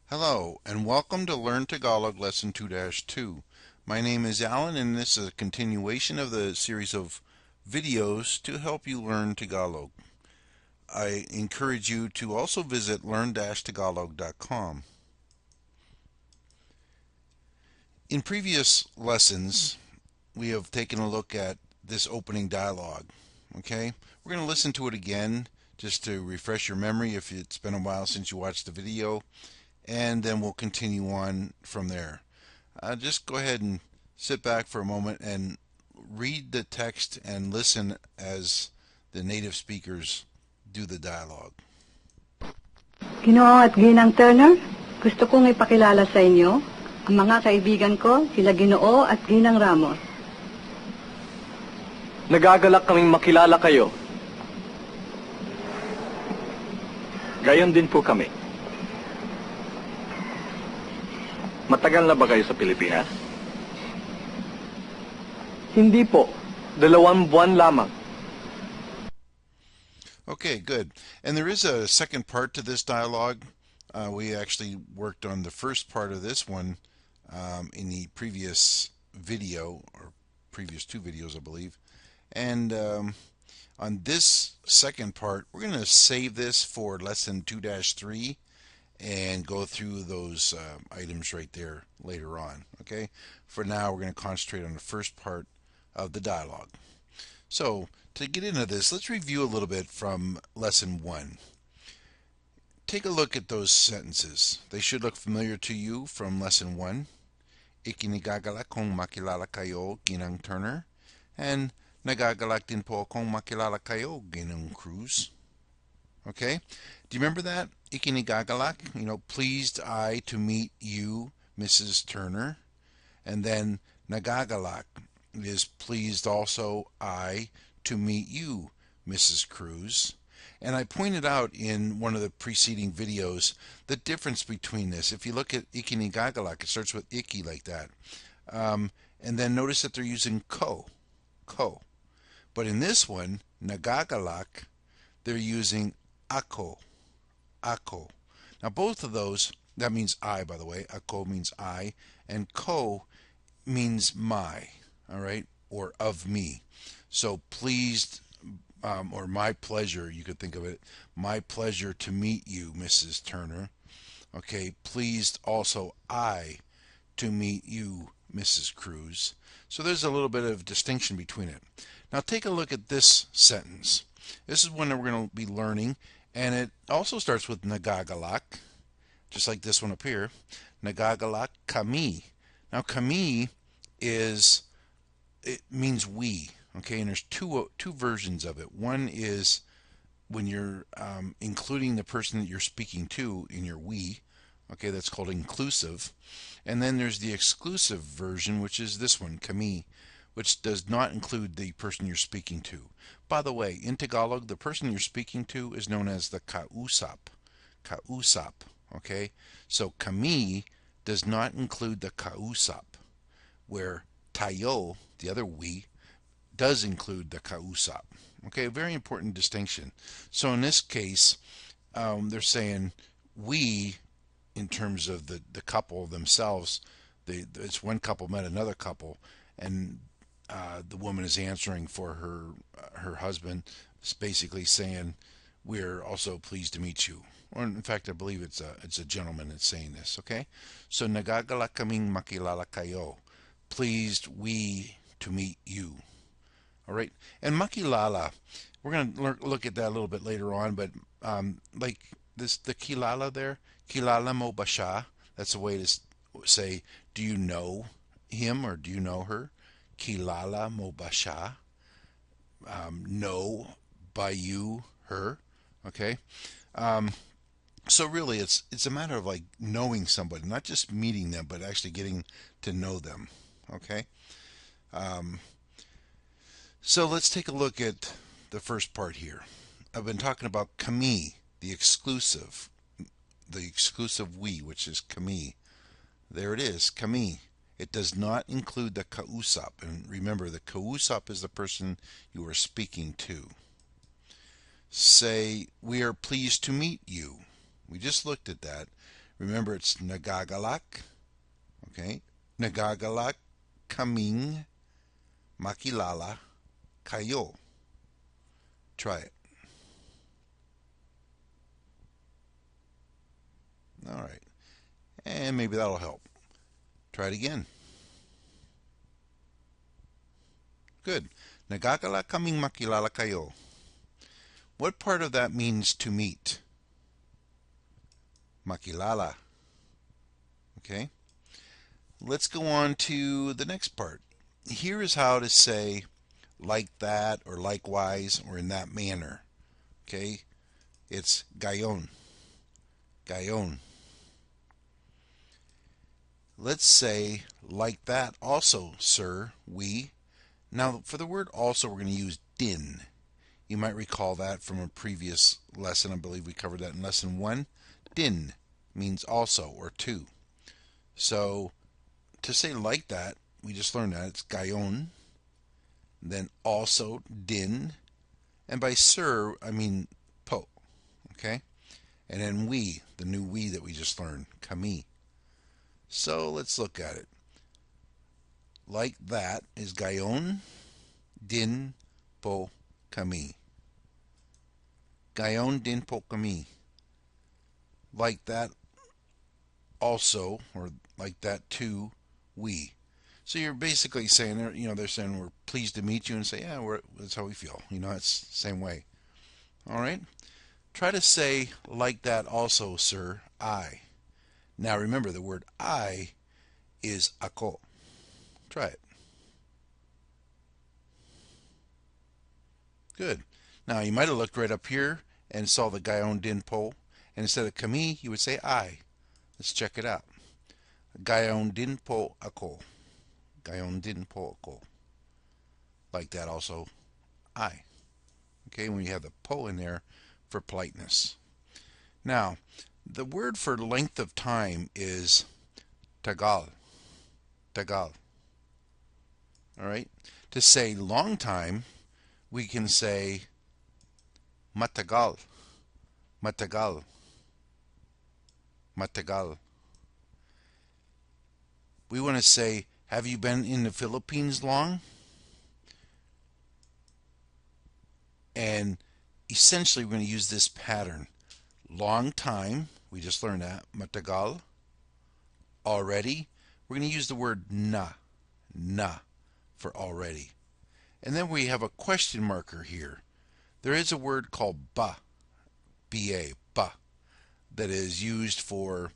Hello, and welcome to Learn Tagalog Lesson 2-2. My name is Alan, and this is a continuation of the series of videos to help you learn Tagalog. I encourage you to also visit learn-tagalog.com. In previous lessons, we have taken a look at this opening dialogue. Okay, we're going to listen to it again just to refresh your memory if it's been a while since you watched the video, and then we'll continue on from there. Just go ahead and sit back for a moment and read the text and listen as the native speakers do the dialogue. Ginoo at Ginang Turner, gusto kong ipakilala sa inyo ang mga kaibigan ko, sila Ginoo at Ginang Ramos. Nagagalak kaming makilala kayo. Gayon din po kami. Matagal na ba kayo sa Pilipinas? Hindi po. 2 buwan lamang. Okay, good. And there is a second part to this dialogue. We actually worked on the first part of this one in the previous video, or previous two videos, I believe. And on this second part, we're going to save this for lesson 2-3 and go through those items right there later on. Okay, for now we're going to concentrate on the first part of the dialogue. So to get into this, let's review a little bit from lesson 1. Take a look at those sentences. They should look familiar to you from lesson 1. Ikinigagalak kung makilala kayo, Ginang Turner, and nagagalak din po kung makilala kayo, Ginang Cruz. Okay, do you remember that? Ikinigagalak, pleased I to meet you, Mrs. Turner. And then nagagalak is pleased also I to meet you, Mrs. Cruz. And I pointed out in one of the preceding videos the difference between this. If you look at ikinigagalak, it starts with iki like that. And then notice that they're using ko. But in this one, nagagalak, they're using ako. Now both of those, that means I, by the way. Ako means I, and ko means my, all right, or of me. So pleased, or my pleasure, you could think of it, my pleasure to meet you, Mrs. Turner. Okay, pleased also I to meet you, Mrs. Cruz. So there's a little bit of distinction between it. Now take a look at this sentence. This is one that we're going to be learning, and it also starts with nagagalak, just like this one up here. Nagagalak kami. Now kami it means we, okay, and there's two versions of it. One is when you're including the person that you're speaking to in your we, okay, that's called inclusive. And then there's the exclusive version, which is this one, kami, which does not include the person you're speaking to. By the way, in Tagalog, the person you're speaking to is known as the kausap. Okay? So kami does not include the kausap, where tayo, the other we, does include the kausap. Okay, a very important distinction. So in this case, they're saying we, in terms of the couple themselves, it's one couple met another couple, and the woman is answering for her husband. It's basically saying, we're also pleased to meet you. Or in fact, I believe it's a gentleman that's saying this. Okay, so nagagalak kaming makilala kayo, pleased we to meet you. All right, and makilala, we're going to look at that a little bit later on, but like this, the kilala there, kilala mo ba siya? That's a way to say, do you know him or do you know her? Kilala mo ba siya? Know by you her. Okay, so really it's a matter of like knowing somebody, not just meeting them, but actually getting to know them. Okay, so let's take a look at the first part here. I've been talking about kami, the exclusive we, which is kami. There it is, kami. It does not include the kausap. And remember, the kausap is the person you are speaking to. Say, we are pleased to meet you. We just looked at that. Remember, it's nagagalak. Okay? Nagagalak kaming makilala kayo. Try it. All right. And maybe that'll help. Try it again. Good. Nagagalak kaming makilala kayo. What part of that means to meet? Makilala. Okay? Let's go on to the next part. Here is how to say like that or likewise or in that manner. Okay? It's gayon. Gayon. Let's say like that also, sir, we. Now for the word also we're going to use din. You might recall that from a previous lesson. I believe we covered that in lesson 1. Din means also or to. So to say like that, we just learned that it's gayon, then also din, and by sir I mean po. Okay? And then we, the new we that we just learned, kami. So let's look at it. Like that is gayon, din, po, kami. Gayon, din, po, kami. Like that also, or like that too, we. So you're basically saying, they're saying we're pleased to meet you, and say, yeah, that's how we feel. It's the same way. All right. Try to say like that also, sir, I. Now remember, the word I is ako. Try it. Good. Now you might have looked right up here and saw the gayon din po, and instead of kami, you would say I. Let's check it out. Gayon din po ako. Gayon din po ako. Like that also, I. Okay, when you have the po in there for politeness. Now, the word for length of time is tagal. Tagal. All right. To say long time, we can say matagal. Matagal. Matagal. We want to say, have you been in the Philippines long? And essentially we're going to use this pattern. Long time, we just learned that, matagal. Already, we're going to use the word na for already. And then we have a question marker here. There is a word called ba, B-A, ba, that is used for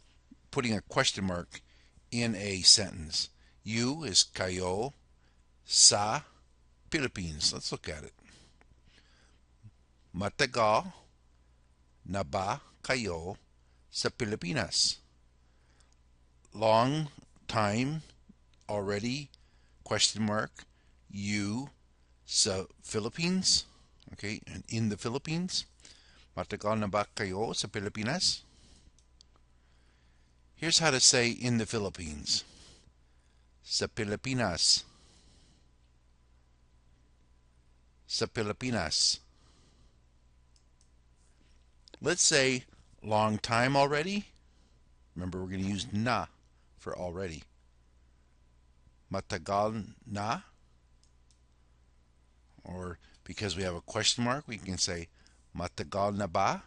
putting a question mark in a sentence. You is kayo sa Philippines. Let's look at it. Matagal na ba kayo sa Pilipinas? Long time already, question mark, you sa Philippines, okay, and in the Philippines. Matagal na ba kayo sa Pilipinas? Here's how to say in the Philippines. Sa Pilipinas. Sa Pilipinas. Let's say long time already. Remember, we're going to use na for already. Matagal na. Or because we have a question mark, we can say matagal na ba?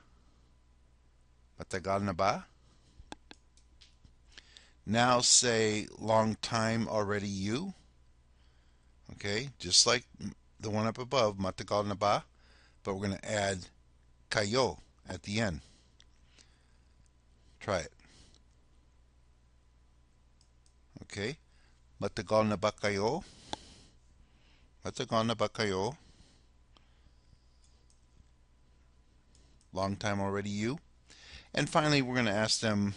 Matagal na ba? Now say long time already you. Okay, just like the one up above, matagal na ba? But we're going to add kayo at the end. Try it. Okay. Matagal na ba kayo? Matagal na ba kayo? Long time already you. And finally, we're going to ask them,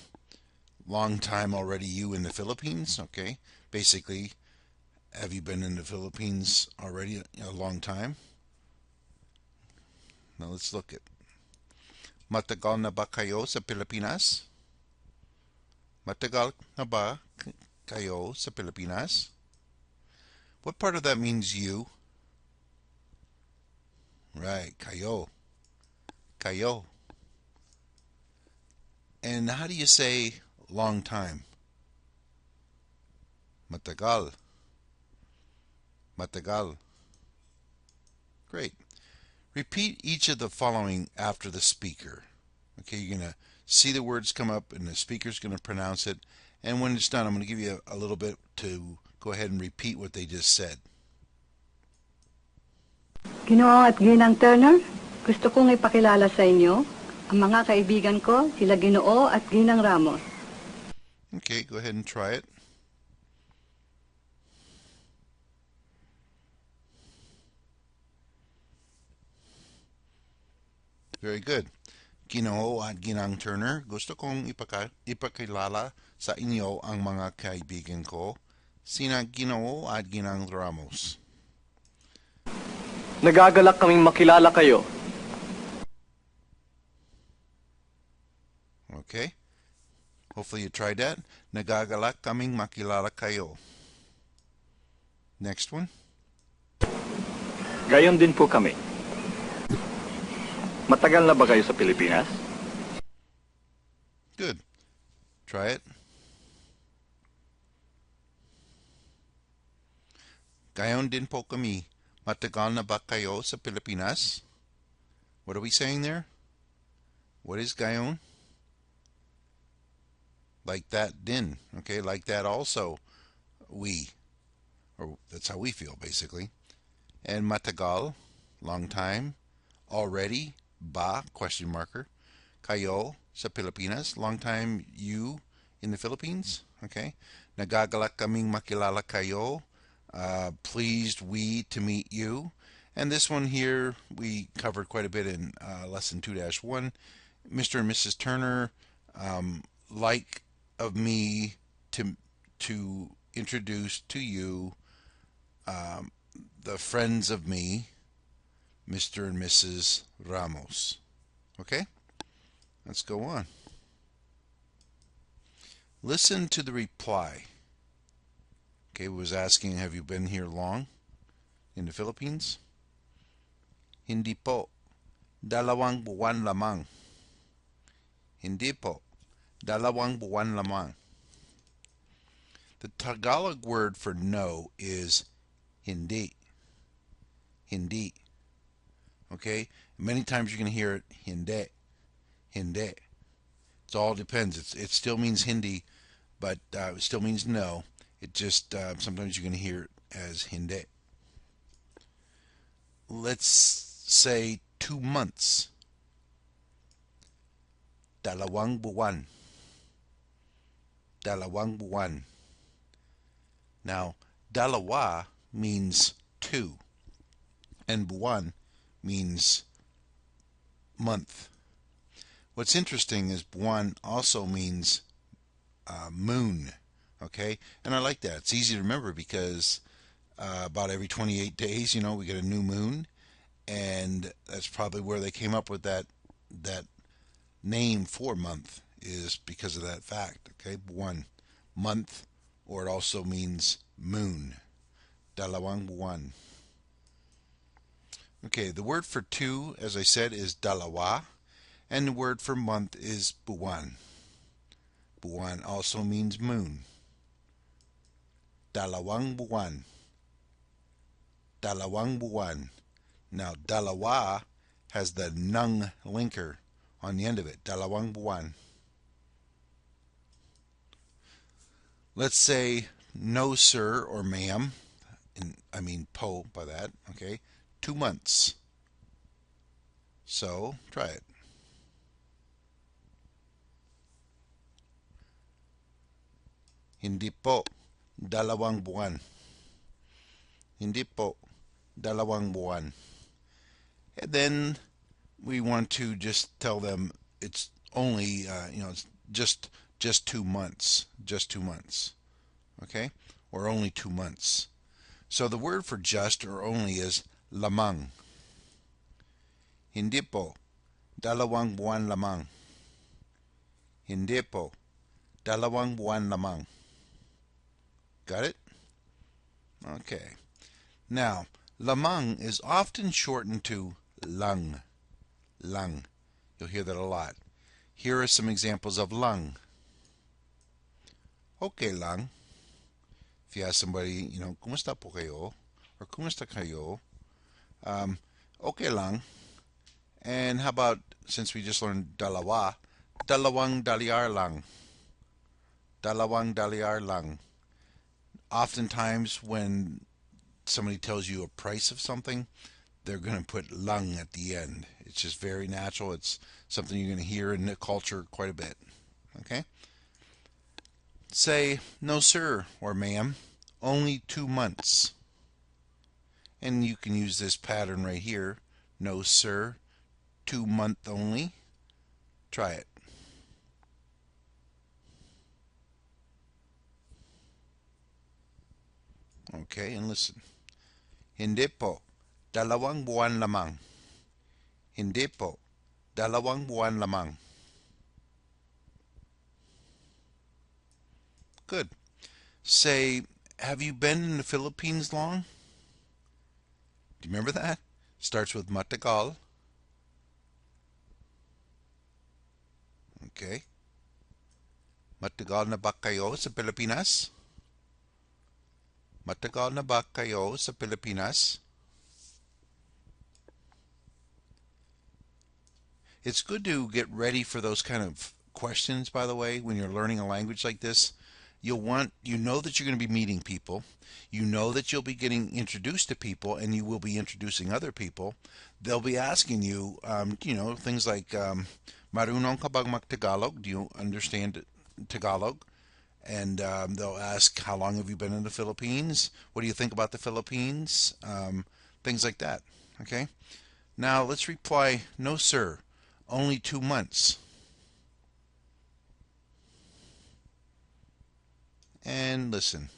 long time already you in the Philippines? Okay. Basically, have you been in the Philippines already a long time? Now let's look at matagal na ba kayo sa Pilipinas? Matagal na ba kayo sa Pilipinas? What part of that means you? Right, kayo. Kayo. And how do you say long time. Matagal. Matagal. Great. Repeat each of the following after the speaker. Okay, you're going to see the words come up and the speaker's going to pronounce it. And when it's done, I'm going to give you a little bit to go ahead and repeat what they just said. Ginoo at Ginang Turner, gusto kong ipakilala sa inyo ang mga kaibigan ko, sila Ginoo at Ginang Ramos. Okay, go ahead and try it. Very good. Ginoo at Ginang Turner, gusto kong ipakilala sa inyo ang mga kaibigan ko, sina Ginoo at Ginang Ramos. Nagagalak kaming makilala kayo. Okay? Hopefully you tried that. Nagagalak kaming makilala kayo. Next one. Gayon din po kami. Matagal na ba kayo sa Pilipinas? Good. Try it. Gayon din po kami. Matagal na ba kayo sa Pilipinas? What are we saying there? What is gayon? Like that din. Okay, like that also we. Or that's how we feel basically. And matagal, long time. Already, ba, question marker. Kayo, sa Pilipinas, long time you in the Philippines. Okay. Nagagalak kaming makilala kayo. Pleased we to meet you. And this one here we covered quite a bit in lesson 2-1. Mr. and Mrs. Turner, like of me to introduce to you the friends of me, Mr. and Mrs. Ramos. Okay? Let's go on. Listen to the reply. Okay, was asking, have you been here long in the Philippines? Hindi po. 2 buwan lamang. Hindi po. 2 buwan lamang. The Tagalog word for no is hindi. Hindi. Okay? Many times you're going to hear it hindi. Hindi. It all depends. It still means hindi, but it still means no. It just, sometimes you're going to hear it as hindi. Let's say 2 months. 2 buwan. 2 buwan. Now, dalawa means 2, and buwan means month. What's interesting is buwan also means moon. Okay, and I like that. It's easy to remember because about every 28 days, we get a new moon, and that's probably where they came up with that name for month, is because of that fact. Okay, buwan, month, or it also means moon. Dalawang buwan. Okay, the word for 2, as I said, is dalawa, and the word for month is buwan. Buwan also means moon. Dalawang buwan. Dalawang buwan. Now, dalawa has the nung linker on the end of it. Dalawang buwan. Let's say no sir or ma'am. I mean po by that. Okay. 2 months. So, try it. Hindi po. 2 buwan. Hindi po. 2 buwan. And then we want to just tell them it's only, it's just 2 months. Just 2 months. Okay? Or only 2 months. So the word for just or only is lamang. Hindi po. 2 buwan lamang. Hindi po. 2 buwan lamang. Got it? Okay. Now, lamang is often shortened to lung. Lung. You'll hear that a lot. Here are some examples of lung. okay lang. If you ask somebody, kumusta po kayo? Or kumusta kayo? Um, okay lang. And how about, since we just learned dalawa, dalawang dolyar lang. Dalawang dolyar lang. Oftentimes, when somebody tells you a price of something, they're going to put lang at the end. It's just very natural. It's something you're going to hear in the culture quite a bit. Okay? Say, no, sir, or ma'am, only 2 months. And you can use this pattern right here. No, sir, 2 month only. Try it. Okay, and listen. Hindi po, dalawang buwan lamang. Hindi po, dalawang buwan lamang. Good. Say, have you been in the Philippines long? Do you remember that? Starts with matagal. Okay. Matagal na ba kayo sa Pilipinas? Matagal na ba kayo sa Pilipinas? It's good to get ready for those kind of questions, by the way, when you're learning a language like this. You know that you're going to be meeting people. You know that you'll be getting introduced to people, and you will be introducing other people. They'll be asking you, things like, marunong ka bang mag-Tagalog? Do you understand Tagalog? And they'll ask, how long have you been in the Philippines? What do you think about the Philippines? Things like that. Okay? Now let's reply, no, sir. Only 2 months. And listen.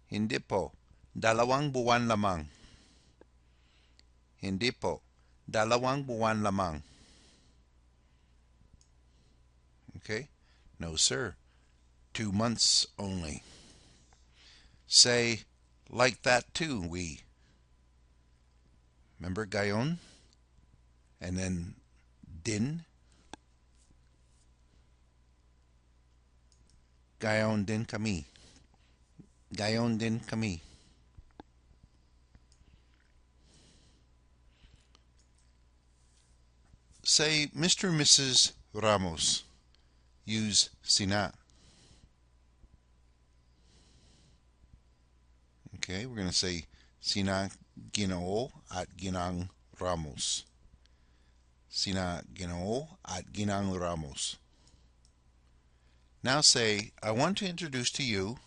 Hindi po. Dalawang buwan lamang. Hindi po. Dalawang buwan lamang. Okay? No, sir. 2 months only. Say, like that too, we. Remember gayon? And then din. Gayon din kami. Gayon din kami. Say, Mr. and Mrs. Ramos. Use sina. Okay, we're going to say sina Ginoo at Ginang Ramos. Sina Ginoo at Ginang Ramos. Now say, I want to introduce to you,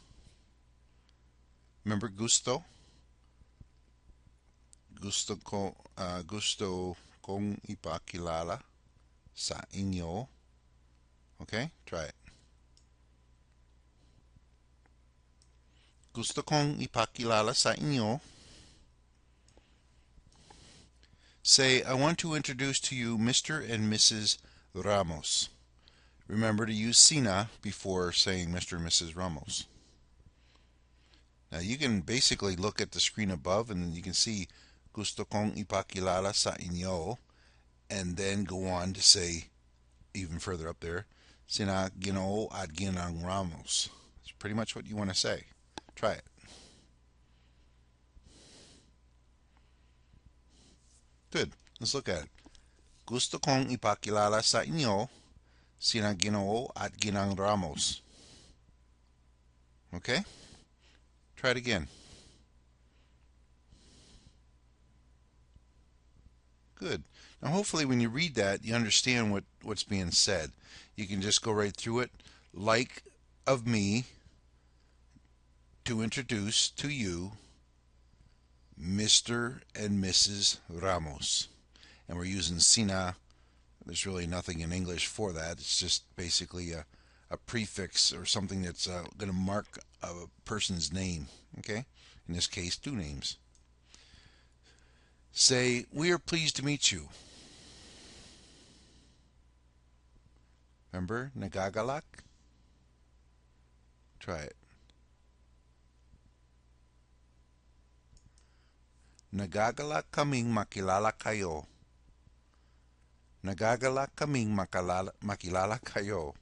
remember gusto? Gusto kong ipakilala sa inyo. Okay, try it. Gusto kong ipakilala sa inyo. Say, I want to introduce to you Mr. and Mrs. Ramos. Remember to use sina before saying Mr. and Mrs. Ramos. Now you can basically look at the screen above and you can see gusto kong ipakilala sa inyo, and then go on to say, even further up there, sina Ginoo at Ginang Ramos. It's pretty much what you want to say. Try it. Good. Let's look at it. Gusto kong ipakilala sa inyo sina Ginoo at Ginang Ramos. Okay? Try it again. Good. Now hopefully when you read that, you understand what's being said. You can just go right through it. Like of me to introduce to you Mr. and Mrs. Ramos. And we're using sina. There's really nothing in English for that. It's just basically a prefix or something that's going to mark a person's name. Okay? In this case, two names. Say, we are pleased to meet you. Remember, nagagalak? Try it. Nagagalak kaming makilala kayo. Nagagalak kaming makilala kayo.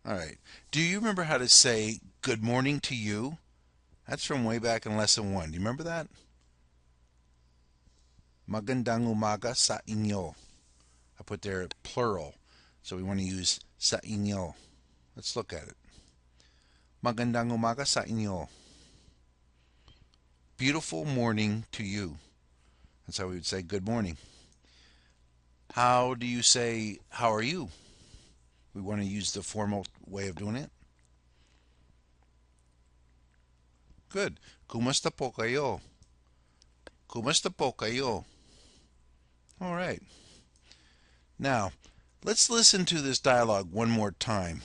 All right. Do you remember how to say good morning to you? That's from way back in lesson one. Do you remember that? Magandang umaga sa inyo. I put there plural. So we want to use sa inyo. Let's look at it. Magandang umaga sa inyo. Beautiful morning to you. That's how we would say good morning. How do you say how are you? We want to use the formal way of doing it. Good. Kumusta po kayo? Kumusta po kayo? All right. Now, let's listen to this dialogue one more time.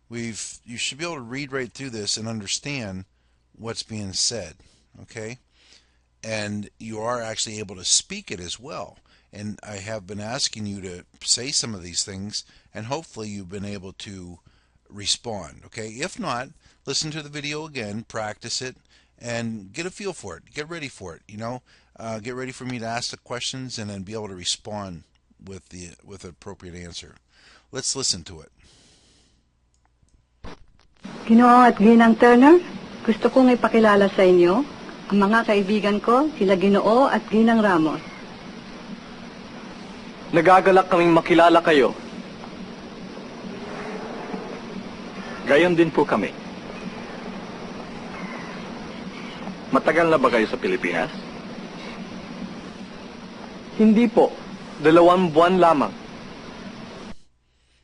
You should be able to read right through this and understand what's being said, okay? And you are actually able to speak it as well. And I have been asking you to say some of these things, and hopefully you've been able to respond, okay? If not, listen to the video again, practice it, and get a feel for it. Get ready for it, get ready for me to ask the questions and then be able to respond with the appropriate answer. Let's listen to it. Ginoo at Ginang Turner, gusto kong ipakilala sa inyo ang mga kaibigan ko, sila Ginoo at Ginang Ramos. Nagagalak kaming makilala kayo. Gayon din po kami. Matagal na ba kayo sa Pilipinas? Hindi po. 2 buwan lamang.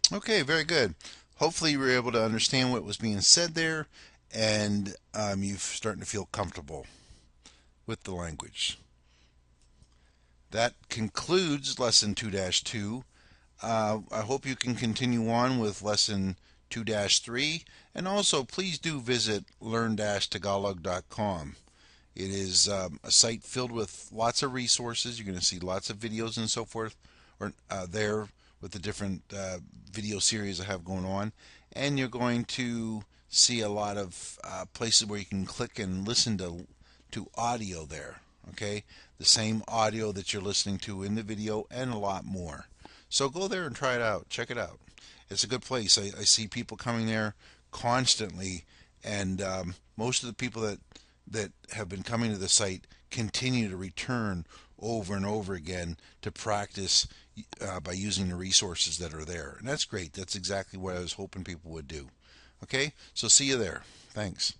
Okay, very good. Hopefully you were able to understand what was being said there, and you're starting to feel comfortable with the language. That concludes Lesson 2-2. I hope you can continue on with Lesson 2-3, and also please do visit learn-tagalog.com. It is a site filled with lots of resources. You're going to see lots of videos and so forth there with the different video series I have going on. And you're going to see a lot of places where you can click and listen to audio there. Okay? The same audio that you're listening to in the video and a lot more. So go there and try it out. Check it out. It's a good place. I see people coming there constantly, and most of the people that have been coming to the site continue to return over and over again to practice by using the resources that are there. And that's great. That's exactly what I was hoping people would do. Okay, so see you there. Thanks.